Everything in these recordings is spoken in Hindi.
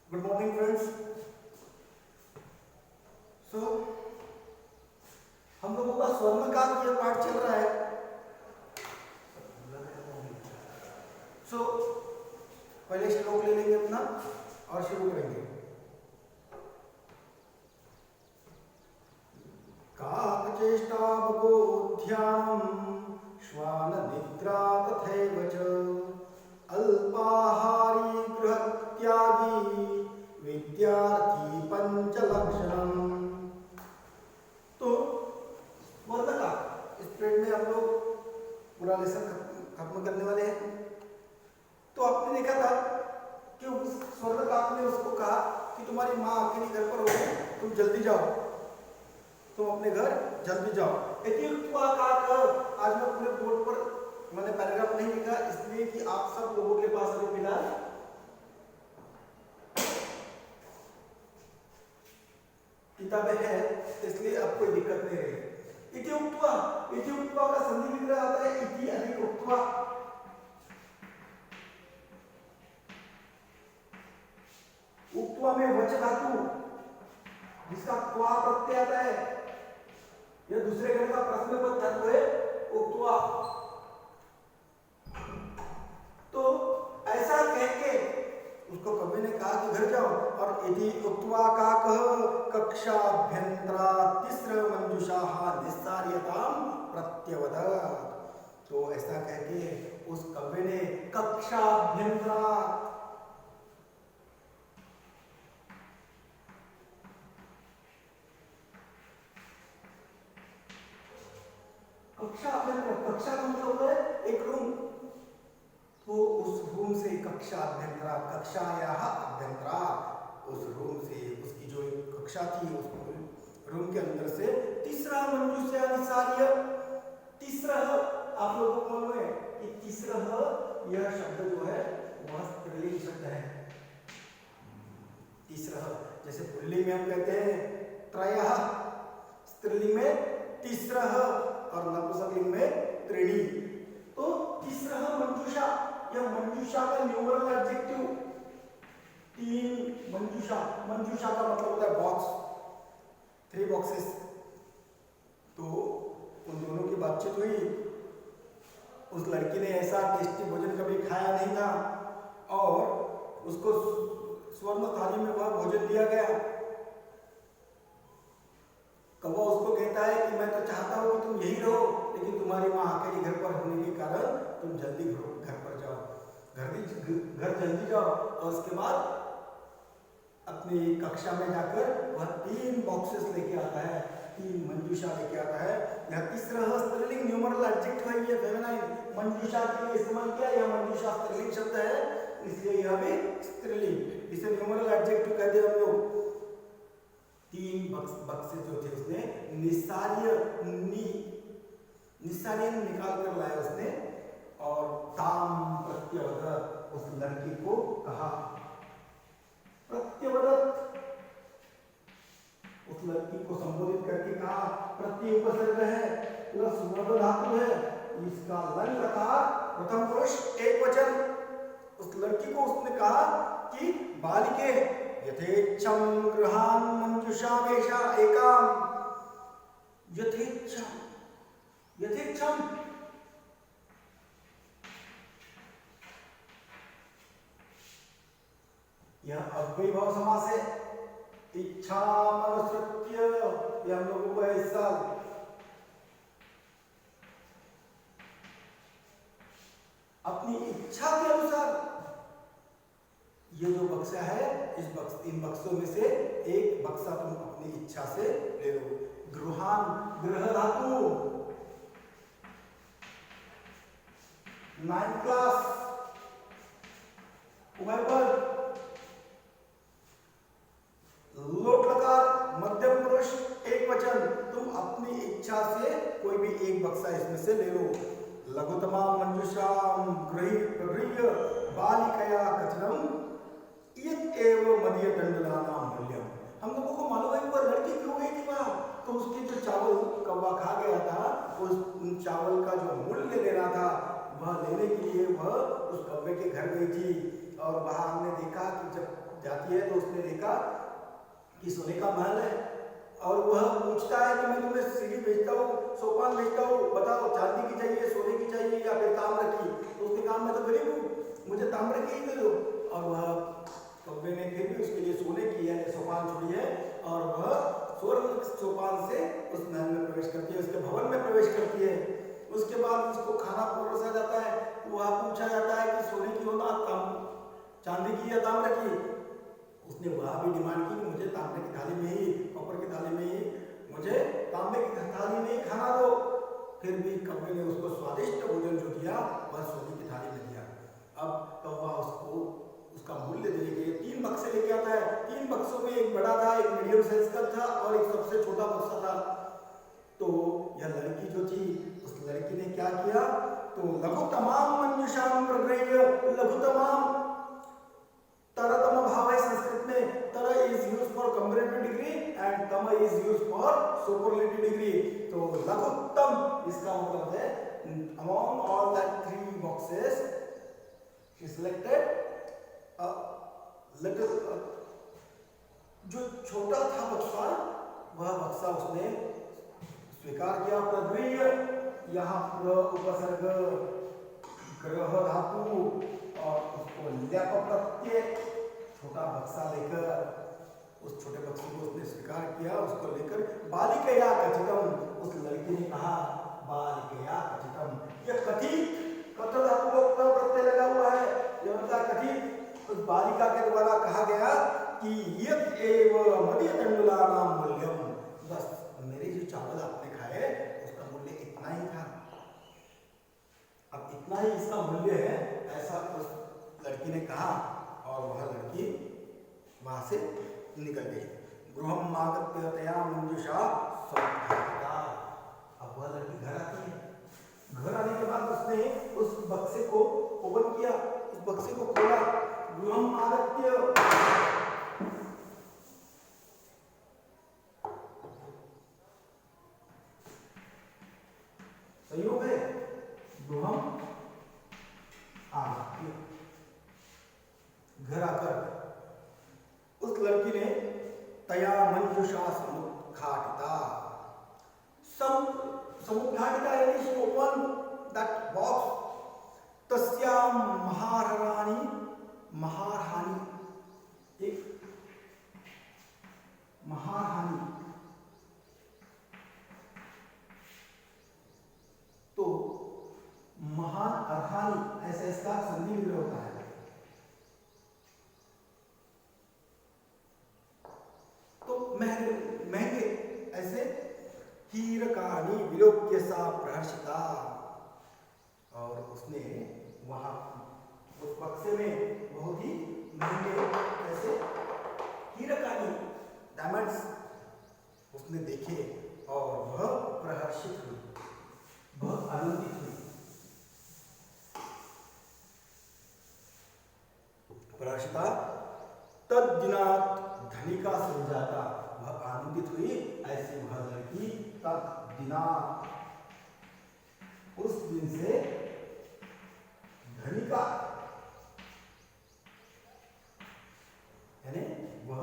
Good morning friends. सो हम लोगों का स्वर्णकार ये पाठ चल रहा है। सो पहले श्लोक ले लेंगे अपना और शुरू करेंगे। काकचेष्टा भगोध्यानम श्वान निद्रा तथैव च अल्पाहारी गृहत्यागी विद्यार्थी पंचलक्षणम। तो वर्ण का इस पीरियड में हम लोग पूरा लेसन खत्म करने वाले हैं। तो आपने देखा था कि उस स्वर्णकार ने उसको कहा कि तुम्हारी माँ अकेली घर पर होगी, तुम जल्दी जाओ, तुम अपने घर जल्दी जाओ। आज मैं पूरे बोर्ड पर मैंने पैराग्राफ नहीं लिखा, इसलिए कि आप सब लोगों के पास अभी फिलहाल किताबें हैं, इसलिए अब कोई दिक्कत नहीं रहेगी। इति उक्त्वा का संधि विग्रह आता है इति अधिक उक्त्वा। उक्त्वा में वच धातु जिसका क्वा प्रत्यय आता है, यह दूसरे गण का प्रश्न पद धातु है उक्त्वा। तो ऐसा कह के उसको कवि ने कहा कि घर जाओ, और इति उक्त्वा काकः कक्षाभ्यंतरा तिस्र मंजुषाः निस्सार्यताम् प्रत्यवदत्। तो ऐसा कह के उस कवि ने कक्षाभ्यंतरा कक्षा का मतलब है एक रूम, तो उस रूम से कक्षा अभ्यंतरा कक्षायाः अभ्यंतरा उस रूम से उसकी जो एक कक्षा थी उस रूम के अंदर से तीसरा मंजुषा निसार्य। तीसरा आप लोगों को मालूम है कि तीसरा यह शब्द जो है वह स्त्रीलिंग शब्द है। तीसरा जैसे पुल्लिंग में हम कहते हैं त्रयः, स्त्रीलिंग में तीसरा और नपुंसकलिंग में त्रीणि। तो तीसरा मंजुषा, यह मंजुषा का न्यूमरल एडजेक्टिव, तीन मंजुषा। मंजुषा का मतलब होता है बॉक्स, 3 बॉक्सेस। तो उन दोनों की बातचीत हुई। उस लड़की ने ऐसा टेस्टी भोजन कभी खाया नहीं था और उसको स्वर्ण थाली में वह भोजन दिया गया। कौवा उसको कहता है कि मैं तो चाहता हूं कि तुम यही रहो, लेकिन तुम्हारी माँ अकेली घर पर होने के कारण तुम जल्दी घर पर जाओ, घर जल्दी जाओ। और उसके बाद अपनी कक्षा में जाकर वह 3 बॉक्सेस लेके आता है, 3 मंजुषा लेके आता है। यह तीसरा स्त्रीलिंग न्यूमरल एडजेक्टिव है, ये फेमिनाइन मंजुषा के लिए इस्तेमाल किया। यह मंजुषा स्त्रीलिंग शब्द है, इसलिए यह भी स्त्रीलिंग, इसे न्यूमरल एडजेक्टिव कहते हैं हम लोग। 3 बक्से जो थे उसने निस्सार्य निकाल कर लाया उसने, और ताम प्रत्यवदत् उस लड़की को कहा। प्रत्यवदत् उस लड़की को संबोधित करके कहा। प्रत्यय उपसर्ग है प्लस वद धातु है, इसका लंग लकार प्रथम पुरुष एक वचन। उस लड़की को उसने कहा कि बालिके यथेच्छं गृहान् मंजुषावेशा एकाम। यथेच्छं यह अव्ययभाव समास है। इच्छा अनुसृत्य, यह हम लोगों को है इस साल। अपनी इच्छा के अनुसार ये जो बक्सा है, इन बक्सों में से एक बक्सा तुम अपनी इच्छा से ले लो। गृहान, गृह धातु 9th क्लास उभयपद, लोट लकार मध्यम पुरुष एक वचन। तुम अपनी इच्छा से कोई भी एक बक्सा इसमें से ले लो। लघुतमा मंजुषाम गृह्य बालिकया कथनम यत् एव मदीय दंडनानाम मूल्यम। हम लोगों को मालूम है कि वह लड़की क्यों गई थी वहां, तो उसके जो चावल कौवा खा गया था, उन चावल का जो मूल्य लेना था वह लेने के लिए वह उस कौवे के घर गई थी। और वहां हमने देखा कि जब जाती है तो उसने देखा कि सोने का महल है और वह पूछता है कि मैं तुम्हें सीढ़ी बेचता हूँ, सोपान बेचता हूँ, बताओ चांदी की चाहिए, सोने की चाहिए या फिर ताम्र की। तो उसने कहा मैं तो गरीब हूँ, मुझे ताम्र की ही दे दो। और वह कौवे ने फिर भी उसके लिए सोने की यानी सोपान छोड़ी है और वह स्वर्ण सोपान से उस महल में प्रवेश करती है, उसके भवन में प्रवेश करती है। उसके बाद उसको खाना परोसा जाता है, वह पूछा जाता है कि सोने की हो ना चांदी की या ताम्र की। उसने वह भी डिमांड की कि मुझे तांबे की थाली में ही, कॉपर की थाली में ही, मुझे तांबे की थाली में ही खाना दो। फिर भी कौवे ने उसको स्वादिष्ट भोजन जो दिया वह सोने की थाली में दिया। अब कौवा उसको उसका मूल्य देने के लिए 3 बक्से लेके आता है। 3 बक्सों में एक बड़ा था, एक मीडियम साइज का था और एक सबसे छोटा बक्सा था। तो यह लड़की जो थी उस लड़की ने क्या किया, तो लघुतमाम मंजुषाम प्रगृह्य, लघुतमाम तरतम भाव है संस्कृत में, तर is used for comparative degree and तम is used for superlative degree. तो लघुत्तम इसका मतलब है among all that 3 boxes she selected a little जो छोटा था बक्सा, वह बक्सा उसने स्वीकार किया। प्रगृह्य यहाँ उपसर्ग ग्रह धातु और उसको ल्याप प्रत्यय छोटा बक्सा लेकर उस छोटे बक्से को उसने स्वीकार किया। उसको लेकर बालिकया कथितम, उस लड़की ने कहा बालिकया कथितम। यह कथित कथ धातु को प्रत्यय लगा हुआ है, यह मतलब कथित उस बालिका के द्वारा कहा गया कि यत एव मदीय तंडुलानाम मूल्यम, बस मेरे जो चावल आपने खाए उसका मूल्य इतना ही था, अब इतना ही इसका मूल्य है, ऐसा उस लड़की ने कहा। और वह लड़की वहां से निकल गई। गृहम आगत्य तया मंजुषा सौभाग्यता। अब वह लड़की घर आती है। घर आने के बाद उसने उस बक्से को ओपन किया, उस बक्से को खोला। गृहम आगत्य, संयोग है, गृहम आगत्य, घर आकर उस लड़की ने तया मंजुषा समुद्घाटिता, समुद्घाटिता यानी she opened that box। तस्याम महारहानी, महारहानी एक महारहानी, तो महान अर्हानी ऐसा इसका संधि विग्रह होता है। तो महंगे ऐसे हीरकानी विलोक्य सा प्रहर्षिता। और उसने वहां उस बक्से में बहुत ही महंगे ऐसे हीरकानी डायमंड्स उसने देखे और वह प्रहर्षित हुई, बहुत आनंदित हुई। प्रहर्षिता तद दिनात धनिका संजाता, वह आनंदित हुई ऐसी वह लड़की तद दिनात, उस दिन से धनिका यानी वह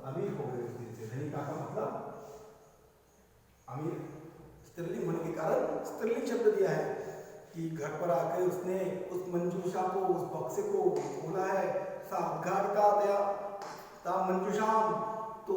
अमीर हो गई। उस दिन से धनिका का मतलब अमीर, स्त्रीलिंग होने के कारण स्त्रीलिंग शब्द दिया है कि घर पर आकर उसने उस मंजूषा को, उस बक्से को खोला है। साघाटिता दया ता मंजूषाम, तो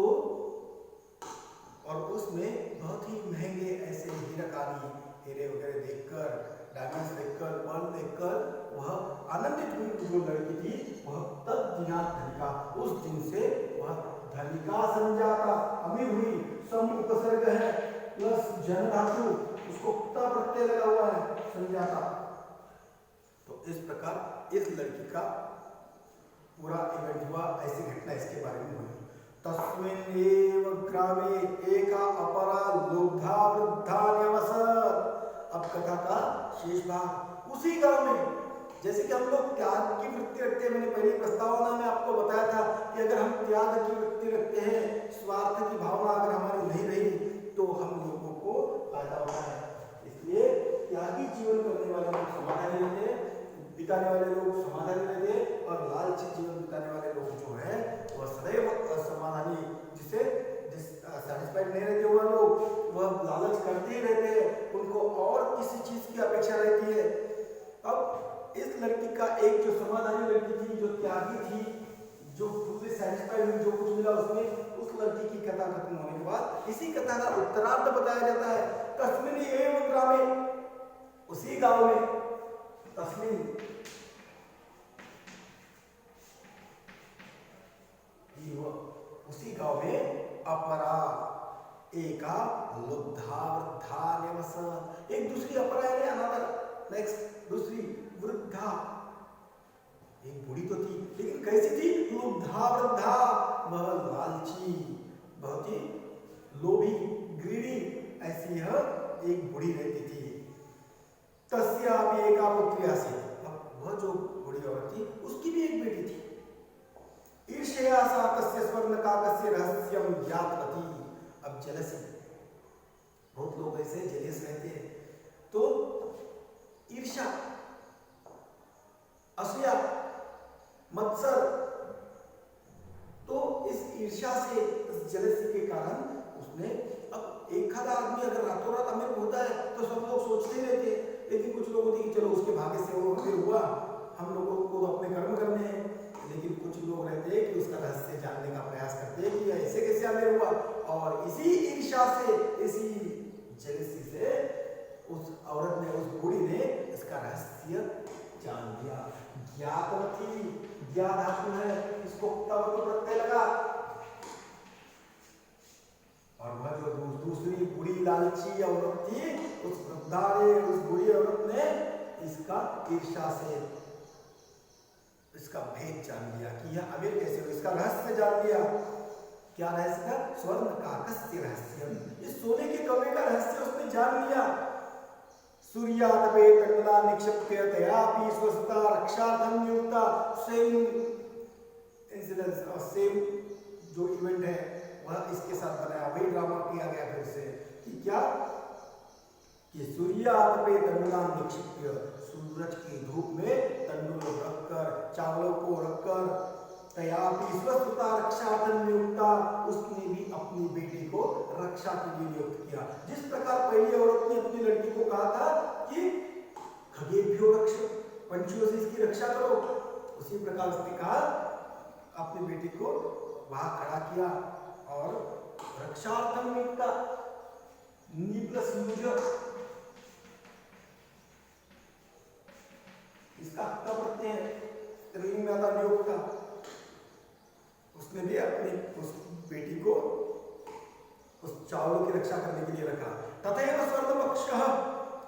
और उसमें बहुत ही महंगे ऐसे हीरकानी, हीरे वगैरह देखकर, डायमंड्स देखकर, पर्ल देखकर वह आनंदित हुई। जो लड़की थी वह तद दिनात धनिका, उस दिन से वह धनिका संजाता, अमीर हुई। सम उपसर्ग है प्लस जन धातु, उसको ता प्रत्यय लगा हुआ है, संजाता। तो इस प्रकार इस लड़की का पूरा इवेंट हुआ, ऐसी घटना इसके बारे में हुई। तस्मिन् एव ग्रामे एका अपरा लुब्धा वृद्धा न्यवसत्। अब कथा का शेष भाग उसी गांव में, जैसे कि हम लोग त्याग की वृत्ति रखते हैं, मैंने पहले प्रस्तावना में आपको बताया था कि अगर हम त्याग की वृत्ति रखते हैं, स्वार्थ की भावना अगर हमारी नहीं रही तो हम लोगों को फायदा होता है। इसलिए त्यागी जीवन करने वाले लोग समाधानी रहते हैं, बिताने वाले लोग समाधानी रहते हैं, और लालची जीवन बिताने वाले लोग जो है वह उसकी अपेक्षा रहती है। अब इस लड़की का एक जो समाधानी लड़की थी, जो त्यागी थी, जो फुल्ली सेटिस्फाइड हुई, जो कुछ मिला उसमें, उस लड़की की कथा खत्म होने के बाद इसी कथा का उत्तरार्ध बताया जाता है। तस्मिन एव ग्रामे, उसी गांव में, तस्मिन उसी गांव में अपरा एका लुब्धा वृद्धा निवस, एक दूसरी अपरा है अनदर, नेक्स्ट दूसरी वृद्धा, एक बूढ़ी तो थी लेकिन कैसी थी? लुब्धा वृद्धा, वह लालची, बहुत ही लोभी, ग्रीडी, ऐसी यह एक बूढ़ी रहती थी। तस्यापि एका पुत्री आसीत्, अब वह जो बूढ़ी औरत थी उसकी भी एक बेटी थी। ईर्ष्या सा तस्य स्वर्णकाकस्य रहस्यं ज्ञातवती, अब जेलसी, बहुत लोग ऐसे जेलस रहते हैं, तो ईर्ष्या, असूया, मत्सर, तो इस ईर्ष्या से, इस जेलसी के कारण उसने, अब एक आधा आदमी अगर रातों रात अमीर होता है तो सब लोग सोचते रहते हैं, लेकिन कुछ लोग होते हैं कि चलो उसके भाग्य से वो अमीर हुआ, हम लोगों को अपने कर्म करने हैं, लेकिन कुछ लोग रहते हैं कि उसका रहस्य जानने का प्रयास करते हैं कि ऐसे कैसे अमीर हुआ, और इसी ईर्ष्या से, इसी जेलसी से उस औरत ने, उस बूढ़ी ने इसका रहस्य जान लिया। ज्ञातवती, ज्ञा धातु है, इसको तब प्रत्यय लगा, और वह जो दूसरी बुरी लालची औरत थी, उस वृद्धा ने, उस बुरी औरत ने इसका ईर्ष्या से इसका भेद जान लिया कि यह अमीर कैसे हो, इसका रहस्य जान लिया। क्या रहस्य था? स्वर्ण काकस्य रहस्य, इस सोने के कौवे का रहस्य उसने जान लिया। सूर्यातपे तन्मला निक्षिप्य तयापि स्वस्ता रक्षार्थं नियुक्ता, सेम इंसिडेंस और सेम जो इवेंट है वह इसके साथ बनाया, वही ड्रामा किया गया फिर से कि क्या, कि सूर्यातपे तन्मला निक्षिप्य, सूरज की धूप में तंडुल रखकर, चावलों को रखकर, तयापि स्वस्ता रक्षार्थं नियुक्ता, उसने भी अपनी बेटी को रक्षा के लिए नियुक्त किया। जिस प्रकार पहली औरत ने अपनी लड़की को कहा था कि खगेभ्यो रक्ष, पंछियों से इसकी रक्षा करो, उसी प्रकार उसने कहा अपनी बेटी को वहां खड़ा किया और रक्षार्थं नियुक्ता, नी प्लस यूज, इसका हत्ता प्रत्यय है, स्त्रीलिंग में आता नियुक्ता, उसने भी अपनी उस बेटी को उस चावलों की रक्षा करने के लिए रखा। तथैव स्वर्णपक्षः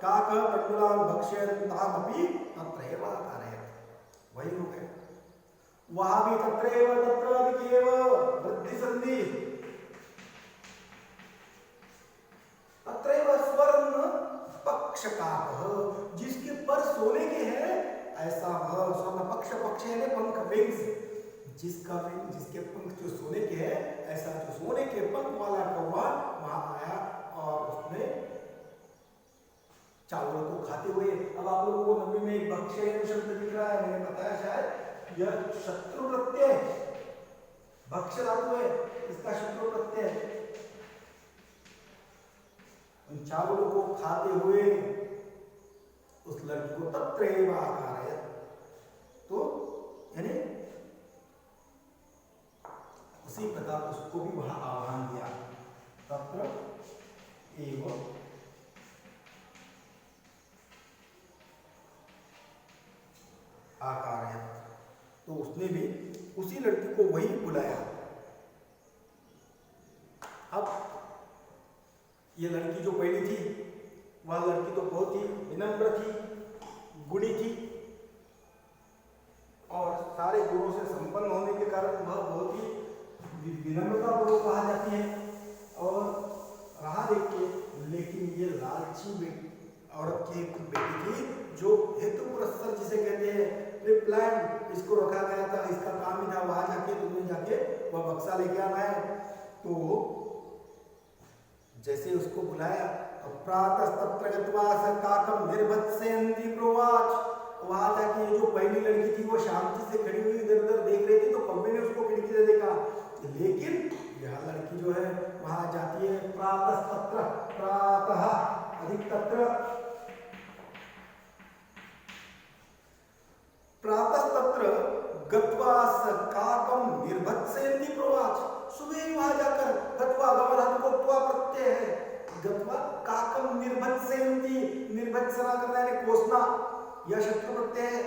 काकः तण्डुलान् भक्षयन् तामपि तत्रैव कारयत्, वही हो गया, वहां भी तत्रैव, तत्र अधिकेव वृद्धि संधि, तत्रैव स्वर्ण पक्ष काकः, जिसके पर सोने के हैं ऐसा वह स्वर्ण पक्ष, पक्ष यानी पंख, विंग्स, जिसका विंग, जिसके पंख जो सोने के हैं, ऐसा जो सोने के पंख वाला कौवा वहां आया और उसने चावलों को खाते हुए, अब आप लोगों को नबी में एक भक्षय शब्द दिख रहा है, मैंने बताया शायद यह शत्रु प्रत्यय, भक्ष धातु है, इसका शत्रु प्रत्यय, उन चावलों को खाते हुए उस लड़की को तत्रैव आकारयत्, तो यानी उसी प्रकार उसको भी वहां आह्वान दिया, तत्र एव आकारयत्, तो उसने भी उसी लड़की को वही बुलाया। अब ये लड़की जो पहली थी, वह लड़की तो बहुत ही विनम्र थी, गुणी थी, और सारे गुणों से संपन्न होने के कारण वह बहुत ही विनम्रता पूर्वक कहा जाती है और रहा देखिए। लेकिन ये लालची औरत की एक बेटी थी जो हेतु पुरस्सर जिसे कहते हैं, प्रिप्लान, इसको रखा गया था, इसका काम ही था वहां जाके तुम्हें जाके वह बक्सा लेके आना है। तो जैसे उसको बुलाया, प्रातस्तत्र गत्वा स काकं निर्भत्सयन्ति प्रोवाच, वहां जाके ये जो पहली लड़की थी वो शांति से खड़ी हुई इधर उधर देख रही थी, तो कौवे ने उसको खिड़की से देखा, लेकिन यह लड़की जो है वहां जाती है, प्रातस्तत्र, प्रातः अधिक तत्र प्रातस्तत्र गत्वा स काकम निर्भत्सेन्ति प्रोवाच। सुबह ही वहां जाकर गत्वा गमन को त्वा प्रत्यय है, गत्वा काकम निर्भत्सेन्ति, निर्भत्सना करना यानी कोसना, यह शत्रु प्रत्यय है।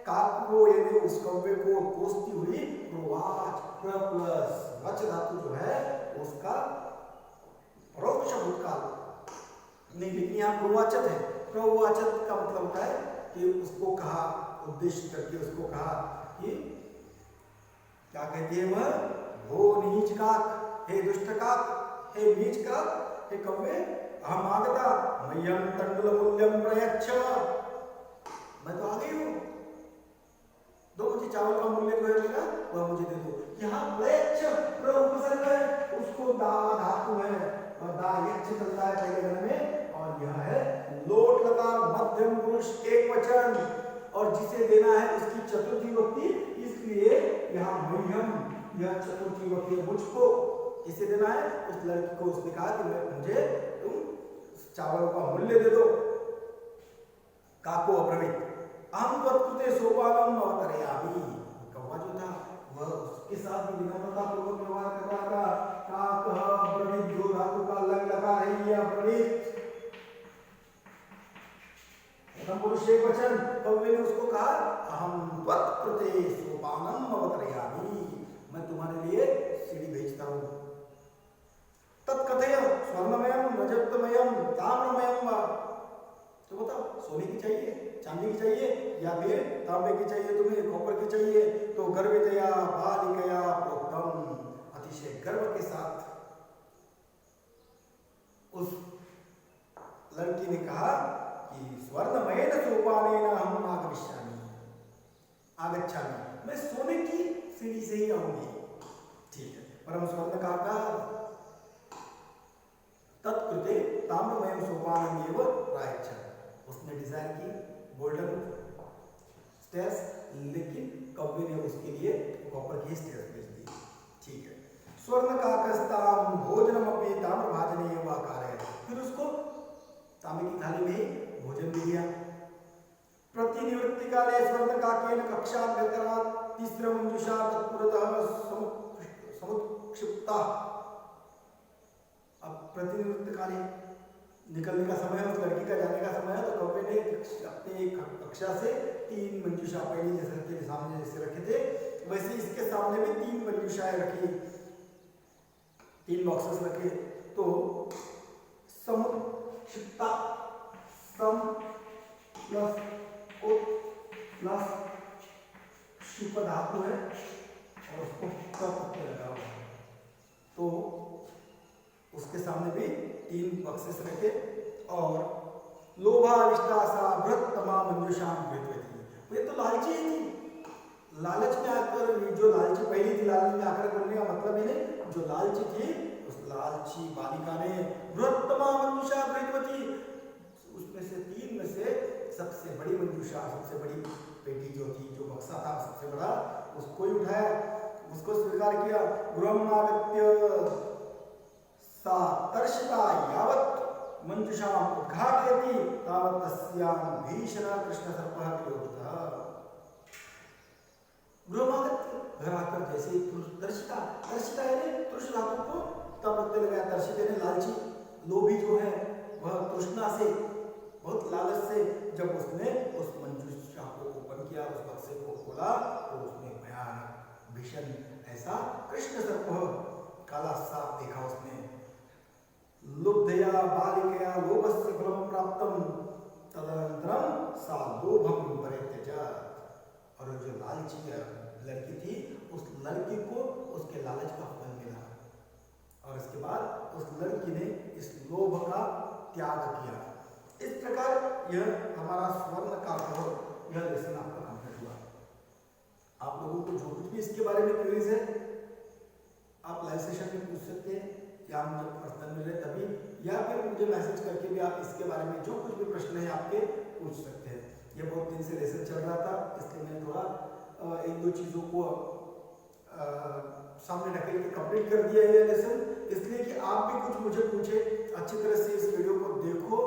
काक को यानी उस कौवे को कोसती हुई प्रोवाच, प्लस वच धातु जो है उसका परोक्ष भूतकाल नहीं, लेकिन यहाँ प्रोवाचक है। प्रोवाचक का मतलब होता है कि उसको कहा, उद्देश्य करके उसको कहा कि क्या कहती है वह, हो नीच काक, हे दुष्ट काक, हे नीच काक, हे कौवे, अहम आगता मह्यम तंडुल मूल्यम प्रयच्छ, मैं तो आ गई हूँ, दो मुझे चावल का मूल्य जो है मेरा वह मुझे दे दो। यहाँ प्रयच्छ उपसर्ग है, उसको दा धातु है और दा यच्छ चलता है पहले गण में, और यह है लोट लकार मध्यम पुरुष एक वचन, और जिसे देना है उसकी चतुर्थी विभक्ति, इसलिए यहाँ मह्यम यह चतुर्थी विभक्ति है, मुझको किसे देना है, उस लड़की को उसने कहा कि मैं मुझे तुम चावलों का मूल्य दे दो। काको अब्रवीत अहम त्वत्कृते सोपानम अवतरयामि, कौवा जो था वह उसके साथ भी विनम्रता पूर्वक व्यवहार कर रहा था। काकः अब्रवीत जो धातु का लग लगा है ये अब्रवीत पुरुष एक वचन, कौवे ने उसको कहा अहम त्वत्कृते सोपानम अवतरयामि, मैं तुम्हारे लिए सीढ़ी भेजता हूँ। तत्कथय स्वर्णमयम रजतमयम ताम्रमयम वा, तो बताओ सोने की चाहिए, चांदी की चाहिए या फिर तांबे की चाहिए, तुम्हें कॉपर की चाहिए, तो गर्वितया बालिकया प्रोक्तम, अतिशय गर्व के साथ उस लड़की ने कहा कि स्वर्णमयेन सोपानेन अहम आगमिष्यामि, आगच्छामि, मैं सोने की सीढ़ी से ही आऊंगी। ठीक है, परम स्वर्ण का तत्कृते ताम्रमयम सोपानम एव प्रायच्छ, उसने डिजाइन की गोल्डन स्टेयर्स, लेकिन कौवे ने उसके लिए कॉपर की स्टेयर्स भेज दी। ठीक है, स्वर्ण काकस्ताम भोजनम अपनी ताम्र भाजने एवं आकार है, फिर उसको तांबे की थाली में ही भोजन भी दिया। प्रतिनिवृत्ति काले स्वर्ण काकेन कक्षा गतरात तीसरा मंजुषा तत्पुरतः समुत्क्षिप्ता, अब प्रतिनिवृत्ति काले निकलने का समय, उस लड़की का जाने का समय है, तो कौवे ने अपने कक्षा से 3 मंजुषा, पहले जैसे रखे सामने जैसे रखे थे वैसे इसके सामने भी 3 मंजुषाएं रखी, 3 बॉक्सेस रखे, तो समुत्क्षिप्ता, सम प्लस उत प्लस क्षिप धातु है और उसको प्रत्यय लगा हुआ है, तो उसके सामने भी 3 बक्सेस रखे और लोभाविष्टासा बृहत्तमा मंजुषाम भेजती, ये तो लालची ही थी, लालच में आकर, जो लालची पहली थी, लालच में आकर बोलने का मतलब ही नहीं, जो लालची थी उस लालची बालिका ने बृहत्तमा मंजुषा भेजती, उसमें से 3 में से सबसे बड़ी मंजुषा, सबसे बड़ी पेटी जो थी, जो बक्सा था सबसे बड़ा, उसको ही उठाया, उसको स्वीकार किया। गृहमागत्य सा तर्षिता यावत् मंजुषाम उद्घाटयति तावत् तस्यां भीषण कृष्ण सर्पः विलोकितः। गृहमागत्य घर आकर जैसे तर्षिता, तर्षिता यानी तृष धातु को तब प्रत्यय लगाया, तर्षित यानी लालची, लोभी जो है वह तृष्णा से, बहुत लालच से, जब उसने उस मंजुषा को ओपन किया, उस बक्से को खोला, तो उसने भयानक भीषण ऐसा कृष्ण सर्प काला सांप देखा उसने। लुब्धया बालिकया लोभस्य फलं प्राप्तं तदनन्तरं सा लोभं परित्यजत, और जो लालची लड़की थी उस लड़की को उसके लालच का फल मिला, और इसके बाद उस लड़की ने इस लोभ का त्याग किया। इस प्रकार यह हमारा स्वर्ण का यह लेसन आपका कंप्लीट हुआ। आप लोगों को जो कुछ भी इसके बारे में क्वेरीज है आप लाइव सेशन में पूछ सकते हैं, या मुझे पर्सनल मिले तभी, या फिर मुझे मैसेज करके भी आप इसके बारे में जो कुछ भी प्रश्न है आपके पूछ सकते हैं। ये बहुत दिन से लेसन चल रहा था, इसलिए मैंने थोड़ा 1-2 चीज़ों को सामने ढकेल के कंप्लीट कर दिया है ये लेसन, इसलिए कि आप भी कुछ मुझे पूछे, अच्छी तरह से इस वीडियो को देखो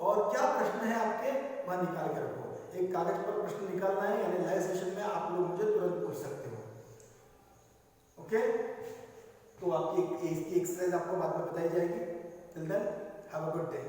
और क्या प्रश्न है आपके वह निकाल के रखो। एक कागज पर प्रश्न निकालना है, यानी लाइव सेशन में आप लोग मुझे तुरंत पूछ सकते हो। ओके, तो आपकी इसकी एक्सरसाइज आपको बाद में बताई जाएगी। Till then have a good day.